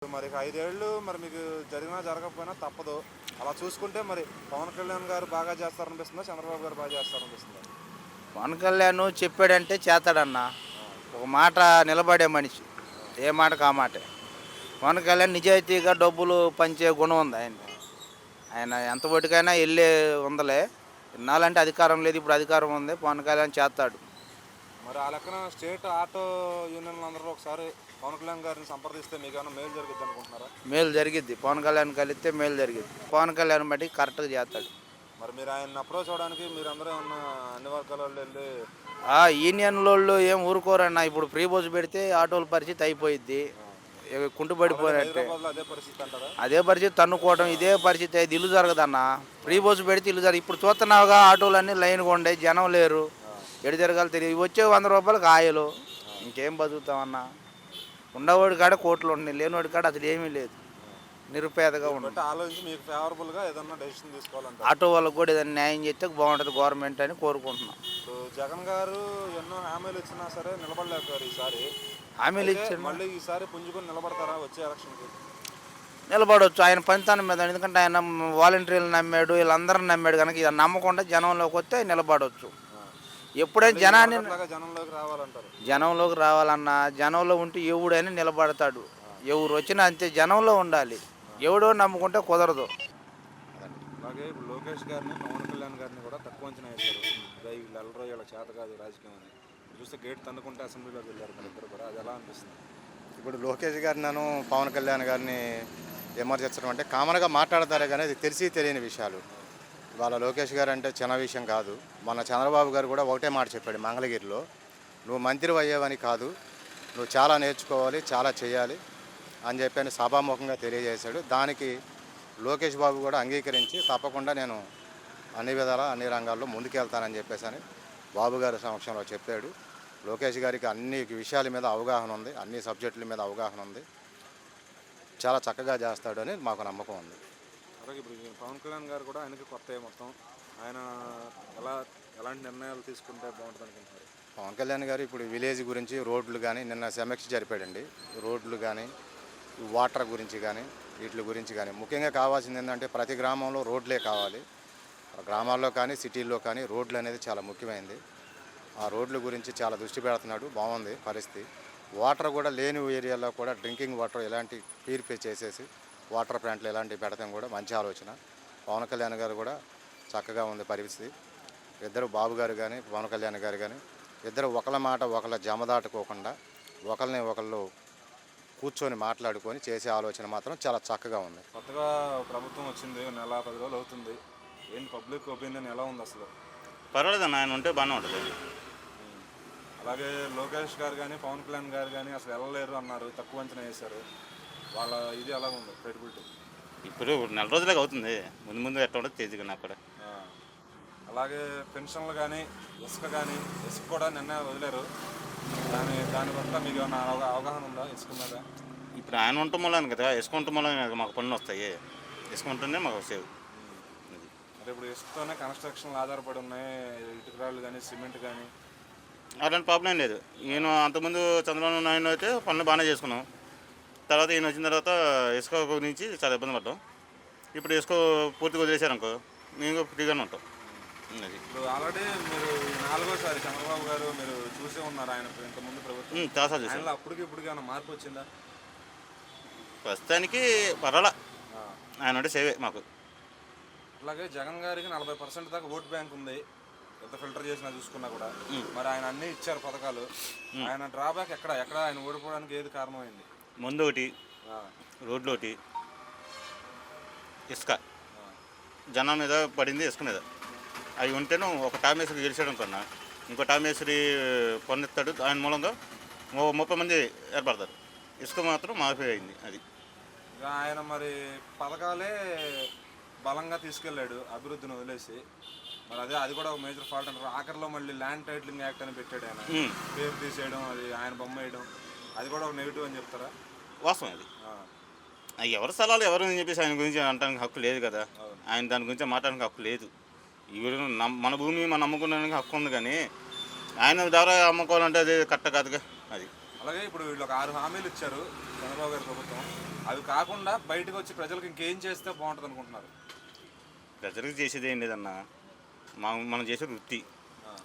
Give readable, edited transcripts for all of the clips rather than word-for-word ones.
మరి 5 ఏళ్ళు మరి మీకు జరిగినా జరగకపోయినా తప్పదు. అలా చూసుకుంటే మరి పవన్ కళ్యాణ్ గారు బాగా చేస్తారనిపిస్తుందా? చంద్రబాబు గారు బాగా చేస్తారనిపిస్తుందా? పవన్ కళ్యాణ్ చెప్పాడంటే చేస్తాడన్న. ఆ! ఒక మాట నిలబడే మనిషి. ఆ! ఏ మాటకు ఆ మాటే. పవన్ కళ్యాణ్ నిజాయితీగా డబ్బులు పంచే గుణం ఉంది ఆయనకి. ఆ! ఆయన ఎంత ఒటికైనా వెళ్ళే ఉందలే. ఇన్నాళ్ళంటే అధికారం లేదు, ఇప్పుడు అధికారం ఉంది. పవన్ కళ్యాణ్ చేస్తాడు. మరి ఆ లెక్కన స్టేట్ ఆటో యూనియన్‌లందరూ ఒకసారి పవన్ కళ్యాణ్ గారిని సంప్రదిస్తే మీకేమన్నా మేలు జరుగుద్దనుకుంటున్నారా? మేలు జరిగిద్ది. పవన్ కళ్యాణ్ కలిస్తే మేలు జరిగిద్ది. పవన్ కళ్యాణ్ బట్టి కరెక్ట్గా చేస్తాడు. మరి మీరు ఆయన్ని అప్రోచ్ అవ్వడానికి మీరందరూ ఏమన్నా అన్ని వర్గాల వాళ్ళు ఎళ్లి యూనియన్లోళ్ళు ఏం ఊరుకోరన్న. ఇప్పుడు ఫ్రీ బస్ పెడితే ఆటోల పరిస్థితి అయిపోయిద్ది. ఆ! ఆల్రెడీ కుంటుపడిపోయినట్టే. హైదరాబాద్‌లో అదే పరిస్థితి అంటారా? అదే పరిస్థితి తన్నుకోవడం, ఇదే పరిస్థితి అయితే ఇల్లు జరగదన్న. ఫ్రీ బస్సు పెడితే ఇల్లు జరగదు. ఇప్పుడు చూస్తున్నావుగా ఆటోలన్నీ లైన్గా ఉండే, జనం లేరు. ఆ! ఎటు జరగాలో తెలియదు. వచ్చే 100 రూపాయలకు ఆయిలు. ఆ! ఇంకేం బతుకుతామన్నా. ఉండవాడి కాడ కోట్లు ఉన్నాయి, లేనివాడి కాడ అసలు ఏమీ లేదు. ఆ! నిరుపేదగా దీన్ని ఉండు. బట్టి ఆలోచించి మీకు ఫేవరబుల్‌గా ఏదన్నా డెసిషన్ తీసుకోవాలంటారు. ఆటో వాళ్ళకు కూడా ఏదైనా న్యాయం చేస్తే బాగుంటుంది గవర్నమెంట్ అని కోరుకుంటున్నాం. ఇప్పుడు జగన్ గారు ఎన్నో హామీలు ఇచ్చినా సరే నిలబడలేకపోయారు ఈసారి. హామీలు అయితే ఇచ్చిన మళ్ళీ ఈసారి పుంజుకొని నిలబడతారా వచ్చే ఎలక్షన్‌కి? నిలబడవచ్చు ఆయన పనితనం మీద. ఎందుకంటే ఆయన వాలంటీర్లు నమ్మాడు, వీళ్ళందరిని నమ్మాడు కనుక ఇది నమ్మకుండా జనంలోకి వస్తే నిలబడవచ్చు. ఆ! ఎప్పుడైనా మళ్ళీ జనాన్ని అట్లాగా జనంలోకి రావాలంటారు. జనంలోకి రావాలన్నా జనంలో ఉంటే ఎవడైనా నిలబడతాడు. ఆ! ఎవరు వచ్చినా అంతే, జనంలో ఉండాలి. ఆ! ఎవడో నమ్ముకుంటే కుదరదు. అలాగే ఇప్పుడు లోకేష్ గారిని, పవన్ కళ్యాణ్ గారిని కూడా తక్కువ అంచనా వేశారు. వీళ్ళెల్లరో వీళ్ళ చేత కాదు రాజకీయం అని. చూస్తే గేట్ తన్నుకుంటే అసెంబ్లీలోకి వెళ్ళారు వాళ్ళిద్దరు కూడా. అది ఎలా అనిపిస్తుంది? ఇప్పుడు లోకేష్ గారిని పవన్ కళ్యాణ్ గారిని విమర్శించడం అంటే కామన్గా మాట్లాడతారే కానీ అది తెలియని విషయాలు. వాళ్ళ లోకేష్ గారు అంటే చిన్న విషయం కాదు. మన చంద్రబాబు గారు కూడా ఒకటే మాట చెప్పాడు మంగళగిరిలో, నువ్వు మంత్రి అయ్యేవని కాదు, నువ్వు చాలా నేర్చుకోవాలి, చాలా చేయాలి అని చెప్పని సభాముఖంగా తెలియజేశాడు. దానికి లోకేష్ బాబు కూడా అంగీకరించి తప్పకుండా నేను అన్ని విధాలా అన్ని రంగాల్లో ముందుకెళ్తానని చెప్పేసి అని బాబు గారి సమక్షంలో చెప్పాడు. లోకేష్ గారికి అన్ని విషయాల మీద అవగాహన ఉంది, అన్ని సబ్జెక్టుల మీద అవగాహన ఉంది, చాలా చక్కగా చేస్తాడు అని మాకు నమ్మకం ఉంది. అలాగే ఇప్పుడు ఈ పవన్ కళ్యాణ్ గారు కూడా ఆయనకి కొత్త మొత్తం. ఆయన ఎలా ఎలాంటి నిర్ణయాలు తీసుకుంటే బాగుంటుంది అనుకుంటున్నారు? పవన్ కళ్యాణ్ గారు ఇప్పుడు విలేజ్ గురించి రోడ్లు కానీ నిన్న సమీక్ష జరిపాడండి. రోడ్లు కానీ వాటర్ గురించి కానీ వీటి గురించి కానీ ముఖ్యంగా కావాల్సింది ఏంటంటే ప్రతి గ్రామంలో రోడ్లే కావాలి. గ్రామాల్లో కానీ సిటీల్లో కానీ రోడ్లు అనేది చాలా ముఖ్యమైనది. ఆ రోడ్ల గురించి చాలా దృష్టి పెడుతున్నాడు. బాగుంది పరిస్థితి. వాటర్ కూడా లేని ఏరియాలో కూడా డ్రింకింగ్ వాటర్ ఎలాంటి ప్యూరిఫై చేసేసి వాటర్ ప్లాంట్లు ఎలాంటివి పెడతాం కూడా మంచి ఆలోచన. పవన్ కళ్యాణ్ గారు కూడా చక్కగా ఉంది పరిస్థితి. ఇద్దరు బాబు గారు కానీ పవన్ కళ్యాణ్ గారు కానీ ఇద్దరు ఒకళ్ళ మాట ఒకళ్ళ జమదాటుకోకుండా ఒకరిని ఒకళ్ళు కూర్చొని మాట్లాడుకొని చేసే ఆలోచన మాత్రం చాలా చక్కగా ఉంది. కొత్తగా ప్రభుత్వం వచ్చింది, నెల 10 రోజులు అవుతుంది. ఏంటి పబ్లిక్ ఒపీనియన్ ఎలా ఉంది అసలు? పర్వాలేదన్న, ఆయన ఉంటే బాగానే ఉంటుంది. అలాగే లోకేష్ గారు కానీ పవన్ కళ్యాణ్ గారు కానీ అసలు వెళ్ళలేరు అన్నారు, తక్కువ అంచనా వేశారు. వాళ్ళ ఇది ఎలా ఉంది క్రెడిబిలిటీ? ఇప్పుడు నెల రోజులాగా అవుతుంది. ముందు ముందు ఎట్లా ఉంటుంది తేజీగా నాకు కూడా. అలాగే పెన్షన్లు కానీ ఇసుక కూడా నిన్న వదిలేరు. దాని పట్ల మీకు ఏమైనా అవగాహన ఉందా ఇసుక మీద? ఇప్పుడు ఆయన ఉండటం వల్ల కదా, ఇసుక ఉండటం వల్ల మాకు పనులు వస్తాయి. ఇసుక ఉంటేనే మాకు సేవ్. అంటే ఇప్పుడు ఇసుకతోనే కన్స్ట్రక్షన్లు ఆధారపడి ఉన్నాయి, ఇటుకరాళ్ళు కానీ సిమెంట్ కానీ. అలాంటి ప్రాబ్లం లేదు. ఈయన అంతకుముందు చంద్రబాబు నాయుడు అయితే పనులు బాగానే చేసుకున్నాం. తర్వాత ఈయన వచ్చిన తర్వాత ఇసుక గురించి చాలా ఇబ్బంది పడ్డాం. ఇప్పుడు ఇసుక పూర్తిగా వదిలేశారనుకో మేము ఫ్రీగానే ఉంటాం. అది ఇప్పుడు ఆల్రెడీ మీరు 4వ సారి చంద్రబాబు గారు మీరు చూసే ఉన్నారు ఆయన ఇంతకుముందు ప్రభుత్వం. చాలా చూసాం. ఆయనలో అప్పటికి ఇప్పటికి ఏమైనా మార్పు వచ్చిందా? ప్రస్తుతానికి పర్వాలా, ఆ. ఆయన అంటే సేవే మాకు. అలాగే జగన్ గారికి 40% దాకా ఓట్ బ్యాంక్ ఉంది, ఎంత ఫిల్టర్ చేసినా చూసుకున్నా కూడా. మరి ఆయన అన్నీ ఇచ్చారు పథకాలు. ఆయన డ్రాబ్యాక్ ఎక్కడ ఆయన ఓడిపోవడానికి ఏది కారణమైంది? ముందు ఒకటి, రోడ్లు ఒకటి, ఇసుక. జనం మీద పడింది ఇసుక మీద. అవి ఉంటేను ఒక టామేశ్వరి గెలిచాడు అనుకున్నా, ఇంకో టామేశ్వరి పొందిస్తాడు. ఆయన మూలంగా 30 మంది ఏర్పడతారు. ఇసుక మాత్రం మాఫీ అయింది. అది ఇక ఆయన మరి పథకాలే బలంగా తీసుకెళ్ళాడు అభివృద్ధిని వదిలేసి. మరి అది కూడా ఒక మేజర్ ఫాల్ట్ అంటారు. ఆఖరిలో మళ్ళీ ల్యాండ్ టైటిలింగ్ యాక్ట్ అని పెట్టాడు ఆయన, పేరు తీసేయడం, అది ఆయన బొమ్మ వేయడం, అది కూడా ఒక నెగిటివ్ అని చెప్తారా? వాస్తవం అది. ఎవరి స్థలాలు ఎవరు అని చెప్పేసి ఆయన గురించి అనడానికి హక్కు లేదు కదా. ఆయన దాని గురించి మాట్లాడడానికి హక్కు లేదు. ఇవి మన భూమి మనం అమ్ముకోవడానికి హక్కు ఉంది, కానీ ఆయన ద్వారా అమ్ముకోవాలంటే అది కరెక్ట్ కాదుగా. అది అలాగే ఇప్పుడు వీళ్ళు ఒక 6 హామీలు ఇచ్చారు చంద్రబాబు గారి ప్రభుత్వం. అవి కాకుండా బయటకు వచ్చి ప్రజలకు ఇంకేం చేస్తే బాగుంటుంది అనుకుంటున్నారు? ప్రజలకు చేసేది ఏం లేదన్నా, మనం చేసే వృత్తి,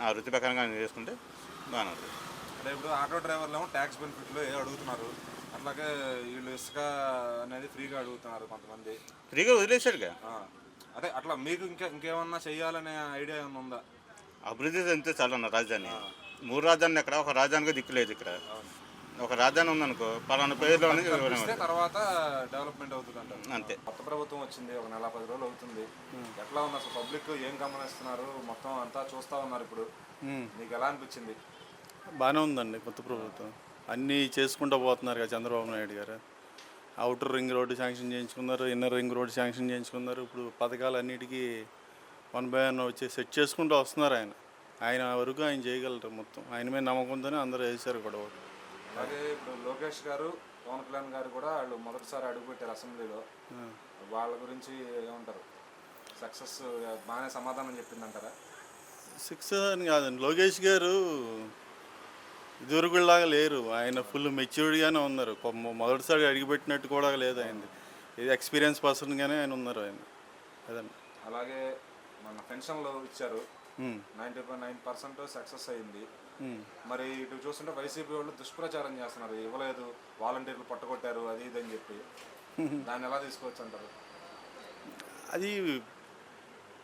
ఆ వృత్తి ప్రకారంగా చేసుకుంటే బాగానే ఉంటుంది. అంటే ఇప్పుడు ఆటో డ్రైవర్లు ఏమో ట్యాక్స్ బెనిఫిట్లు అడుగుతున్నారు, అట్లాగే వీళ్ళు ఇసుక అనేది ఫ్రీగా అడుగుతున్నారు కొంతమంది. ఫ్రీగా వదిలేశాడుగా. అదే అట్లా మీకు ఇంకేమన్నా చెయ్యాలనే ఐడియా ఏమన్నా ఉందా? అభివృద్ధి అంతే చాలన్న రాజధాని. 3 రాజధానులు ఎక్కడ, ఒక రాజధానికి దిక్కులేదు ఇక్కడ. ఒక రాజధాని ఉందనుకో పలానా పేరులో తర్వాత డెవలప్మెంట్ అవుతుంది అంటారు. అంతే. కొత్త ప్రభుత్వం వచ్చింది, ఒక నెల 10 రోజులు అవుతుంది. ఎట్లా ఉంది అసలు? పబ్లిక్ ఏం గమనిస్తున్నారు? మొత్తం అంతా చూస్తూ ఉన్నారు. ఇప్పుడు మీకు ఎలా అనిపించింది? బాగానే ఉందండి కొత్త ప్రభుత్వం. అన్నీ చేసుకుంటూ పోతున్నారు కదా చంద్రబాబు నాయుడు గారు. అవుటర్ రింగ్ రోడ్డు శాంక్షన్ చేయించుకున్నారు, ఇన్నర్ రింగ్ రోడ్డు శాంక్షన్ చేయించుకున్నారు. ఇప్పుడు పథకాలు అన్నిటికీ 1 by 1 వచ్చి సెట్ చేసుకుంటూ వస్తున్నారు. ఆయన వరకు ఆయన చేయగలరు మొత్తం. ఆయన మీద నమ్మకంతోనే అందరూ వేశారు కూడా. అలాగే ఇప్పుడు లోకేష్ గారు, పవన్ కళ్యాణ్ గారు కూడా వాళ్ళు మొదటిసారి అడుగుపెట్టారు అసెంబ్లీలో. వాళ్ళ గురించి ఏమంటారు? సక్సెస్ బాగానే సమాధానం చెప్పిందంటారా? సక్సెస్ అని కాదండి, లోకేష్ గారు ఇదివరకులాగా లేరు. ఆయన ఫుల్ మెచ్యూర్డ్గానే ఉన్నారు. మొదటిసారి అడిగిపెట్టినట్టు కూడా లేదు. ఆయన ఇది ఎక్స్పీరియన్స్ పర్సన్గానే ఆయన ఉన్నారు. ఆయన అదండి. అలాగే మన పెన్షన్లు ఇచ్చారు, 99% సక్సెస్ అయింది. మరి ఇటు చూస్తుంటే వైసీపీ వాళ్ళు దుష్ప్రచారం చేస్తున్నారు, ఇవ్వలేదు, వాలంటీర్లు పట్టుకొట్టారు, అది ఇది అని చెప్పి. దాన్ని ఎలా తీసుకోవచ్చు అంటారు? అది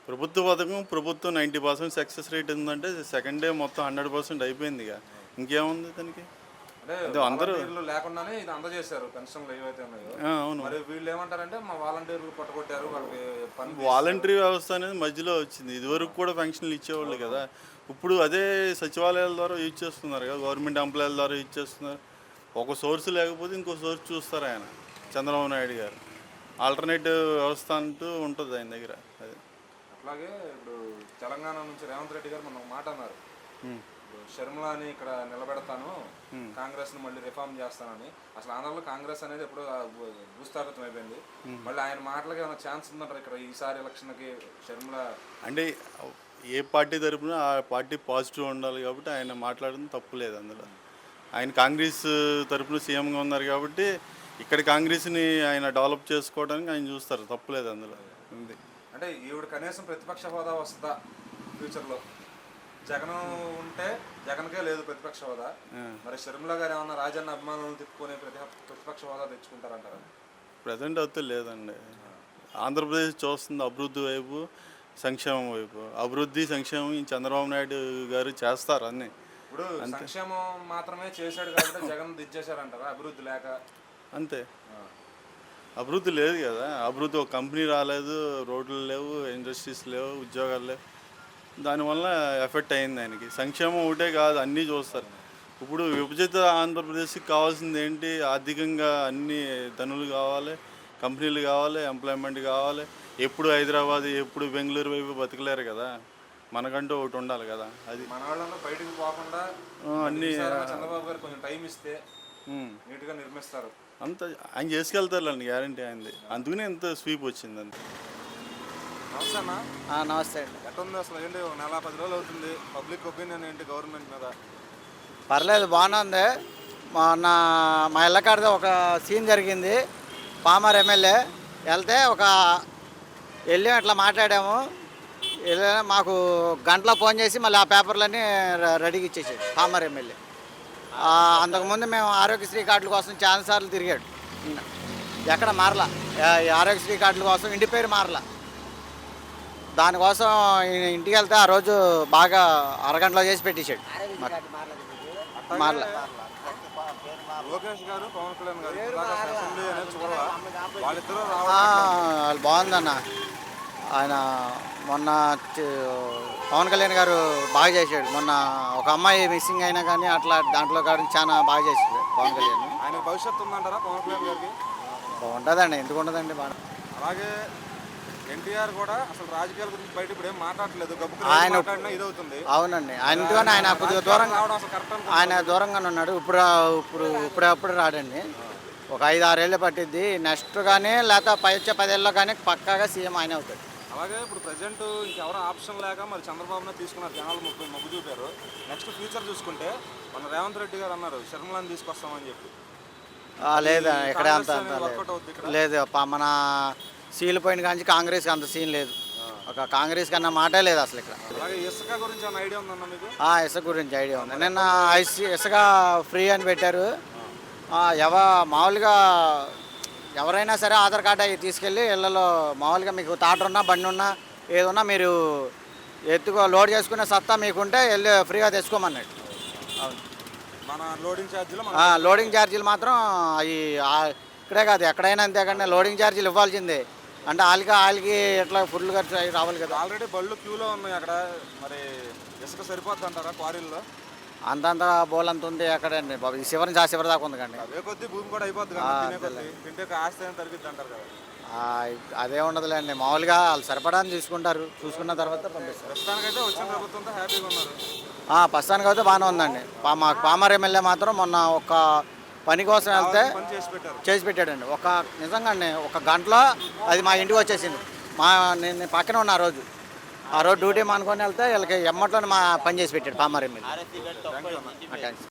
ప్రభుత్వ పథకం, ప్రభుత్వం 90% సక్సెస్ రేట్ ఉందంటే సెకండ్ డే మొత్తం 100% అయిపోయింది. ఇక ఇంకేముంది దానికి? అంటే అందరూ లేకుండానే ఇది అందజేశారు పెన్షన్లు ఏవైతే ఉన్నాయో. అవును. మరి వీళ్ళు ఏమంటారంటే మా వాలంటీర్లు పట్టుకొట్టారు, వాళ్ళకి పని. వాలంటరీ వ్యవస్థ అనేది మధ్యలో వచ్చింది. ఇదివరకు కూడా పెన్షన్లు ఇచ్చేవాళ్ళు కదా. ఇప్పుడు అదే సచివాలయాల ద్వారా యూజ్ చేస్తున్నారు కదా, గవర్నమెంట్ ఎంప్లాయీల ద్వారా యూజ్ చేస్తున్నారు. ఒక సోర్స్ లేకపోతే ఇంకో సోర్స్ చూస్తారు ఆయన చంద్రబాబు నాయుడు గారు. ఆల్టర్నేటివ్ వ్యవస్థ అంటూ ఉంటుంది ఆయన దగ్గర. అది అట్లాగే ఇప్పుడు తెలంగాణ నుంచి రేవంత్ రెడ్డి గారు మనం మాట అన్నారు, షర్మిలాని ఇక్కడ నిలబెడతాను, కాంగ్రెస్ని మళ్ళీ రిఫార్మ్ చేస్తానని. అసలు ఆంధ్రలో కాంగ్రెస్ అనేది ఎప్పుడు భూస్థాపితం అయిపోయింది. మళ్ళీ ఆయన మాటలకి ఏమైనా ఛాన్స్ ఉందంటారు ఇక్కడ ఈసారి ఎలక్షన్కి షర్మిల? అంటే ఏ పార్టీ తరపున ఆ పార్టీ పాజిటివ్ ఉండాలి కాబట్టి ఆయన మాట్లాడడం తప్పు లేదు అందులో. ఆయన కాంగ్రెస్ తరపున సీఎంగా ఉన్నారు కాబట్టి ఇక్కడ కాంగ్రెస్ని ఆయన డెవలప్ చేసుకోవడానికి ఆయన చూస్తారు, తప్పులేదు అందులో ఉంది. అంటే ఈవిడ కనీసం ప్రతిపక్ష హోదా వస్తుందా ఫ్యూచర్లో? జగన్ ఉంటే జగన్కే లేదు ప్రతిపక్ష హోదా. మరి షర్మిల గారు ఏమన్నా రాజన్న అభిమానులను తిప్పుకొని ప్రతిపక్ష హోదా తెచ్చుకుంటారంటారా? ప్రజెంట్ అయితే లేదండి. ఆంధ్రప్రదేశ్ చూస్తుంది అభివృద్ధి వైపు, సంక్షేమం వైపు. అభివృద్ధి సంక్షేమం చంద్రబాబు నాయుడు గారు చేస్తారు అన్నీ. ఇప్పుడు సంక్షేమం మాత్రమే చేశాడు కాబట్టి జగన్ దిచ్చేశారంటారా? అభివృద్ధి లేక? అంతే. అభివృద్ధి లేదు కదా. అభివృద్ధి ఒక కంపెనీ రాలేదు, రోడ్లు లేవు, ఇండస్ట్రీస్ లేవు, ఉద్యోగాలు లేవు. దానివల్ల ఎఫెక్ట్ అయింది ఆయనకి. సంక్షేమం ఒకటే కాదు, అన్నీ చూస్తారు. ఇప్పుడు విభజిత ఆంధ్రప్రదేశ్కి కావాల్సింది ఏంటి? ఆర్థికంగా అన్ని ధనులు కావాలి, కంపెనీలు కావాలి, ఎంప్లాయ్మెంట్ కావాలి. ఎప్పుడు హైదరాబాద్, ఎప్పుడు బెంగళూరు వైపు బతకలేరు కదా. మనకంటూ ఒకటి ఉండాలి కదా. అది మన వాళ్ళంతా బయటకు పోకుండా అన్నీ చంద్రబాబు గారు కొంచెం టైం ఇస్తే నీట్గా నిర్మిస్తారు. అంత ఆయన చేసుకెళ్తారులేండి, గ్యారంటీ అయింది. అందుకనే ఎంత స్వీప్ వచ్చింది అంతే. నమస్తే అన్న. నమస్తే అండి. ఎట్టుంది అసలు? ఏంటి నెల 10 రోజులు అవుతుంది, పబ్లిక్ ఒపీనియన్ ఏంటి గవర్నమెంట్ మీద? పర్లేదు, బాగానే ఉంది. మొన్న మా ఇళ్ళకాడితే ఒక సీన్ జరిగింది. పామర్ ఎమ్మెల్యే వెళ్తే వెళ్ళి అట్లా మాట్లాడాము. మాకు గంటలో ఫోన్ చేసి మళ్ళీ ఆ పేపర్లన్నీ రెడీగా ఇచ్చేసాడు పామర్ ఎమ్మెల్యే. అంతకుముందు మేము ఆరోగ్యశ్రీ కార్డుల కోసం చాలాసార్లు తిరిగాడు, ఎక్కడ మారలా. ఆరోగ్యశ్రీ కార్డుల కోసం ఇంటి పేరు మారలా. దానికోసం ఇంటికి వెళ్తే ఆ రోజు బాగా అరగంటలో చేసి పెట్టేశాడు. మారలా. లోకేష్ గారు, పవన్ కళ్యాణ్ గారు అసెంబ్లీ అనేది చూడాలా? వాళ్ళిద్దరూ వాళ్ళు బాగుందన్న. ఆయన మొన్న పవన్ కళ్యాణ్ గారు బాగా చేశాడు. మొన్న ఒక అమ్మాయి మిస్సింగ్ అయినా కానీ అట్లా దాంట్లో కానీ చాలా బాగా చేశాడు పవన్ కళ్యాణ్. ఆయన భవిష్యత్తు ఉందంటారా పవన్ కళ్యాణ్ గారికి? బాగుంటుందండి, ఎందుకు ఉండదండి, బాగా. అలాగే ఎన్టీఆర్ కూడా అసలు రాజకీయాల గురించి బయట ఇప్పుడు ఏం మాట్లాడలేదు. ఆయన ఇదవుతుంది. అవునండి, ఆయనతోనే ఆయన కొద్దిగా దూరంగా, ఆయన దూరంగానే ఉన్నాడు. ఇప్పుడు రాడండి. ఒక 5-6 ఏళ్ళు పట్టిద్ది. నెక్స్ట్ కానీ లేకపోతే పై వచ్చే 10 ఏళ్ళలో కానీ పక్కాగా సీఎం ఆయన అవుతాడు. అలాగే ఇప్పుడు ప్రజెంట్ ఇంకెవరో ఆప్షన్ లేక మరి చంద్రబాబునే తీసుకున్నారు, జనాలు మొగ్గు చూపారు. నెక్స్ట్ ఫ్యూచర్ చూసుకుంటే మన రేవంత్ రెడ్డి గారు అన్నారు షర్మిలాని తీసుకొస్తామని చెప్పి. లేదా ఇక్కడ అంత కాంగ్రెస్ అంత అనేది లేదు వర్కౌట్ అవుద్ది ఇక్కడ? లేదు మన సీల్ పోయిన కాంచి కాంగ్రెస్కి అంత సీన్ లేదు. ఒక కాంగ్రెస్ కన్నా మాటే లేదు అసలు ఇక్కడ. అలాగే ఇసుక గురించి అన్న ఐడియా ఉందన్న మీకు? ఇసుక గురించి ఐడియా ఉంది. నిన్న ఇసుక ఫ్రీ అని పెట్టారు. మామూలుగా ఎవరైనా సరే ఆధార్ కార్డు అవి తీసుకెళ్ళి ఇళ్ళలో మామూలుగా మీకు తాట ఉన్నా బండి ఉన్నా ఏదున్నా మీరు లోడ్ చేసుకునే సత్తా మీకుంటే వెళ్ళి ఫ్రీగా తెచ్చుకోమన్నాడు. అవును. మన లోడింగ్ ఛార్జీలో లోడింగ్ ఛార్జీలు మాత్రం అవి ఇక్కడే కాదు ఎక్కడైనా అంతేకానే లోడింగ్ ఛార్జీలు ఇవ్వాల్సిందే. అంటే వాళ్ళకి ఎట్లా ఫుల్ ఖర్చు అవి రావాలి కదా. ఆల్రెడీ బళ్ళు క్యూలో ఉన్నాయి అక్కడ. మరి ఇసుక సరిపోద్ది అంటారా క్వారీల్లో? అంతంత బోలంత ఉంది అక్కడండి బాబు. ఈ చివరి చివరి దాకా ఉంది కండి. అదే కొద్ది భూమి కూడా అయిపోద్ది కదా, తినే కొద్ది. తింటే ఆస్తి ఏం తరిగిద్ది అంటారు కదా. అదే ఉండదులేండి. మామూలుగా వాళ్ళు సరిపడాన్ని చూసుకుంటారు. చూసుకున్న తర్వాత పంపిస్తారు. ప్రస్తుతానికైతే వచ్చిన ప్రభుత్వంతో హ్యాపీగా ఉన్నారు. ప్రస్తుతానికి అయితే బాగానే ఉందండి. మాకు పామర్ ఎమ్మెల్యే మాత్రం మొన్న ఒక పని కోసం వెళ్తే పని చేసి పెట్టారు. చేసి పెట్టాడండి. నిజంగా ఒక గంటలో అది మా ఇంటికి వచ్చేసింది. నేను పక్కన ఉన్న ఆ రోజు డ్యూటీ మానుకొని వెళ్తే వీళ్ళకి ఎమ్మట్లో మా పని చేసి పెట్టాడు పామర్ ఎమ్మెల్యే.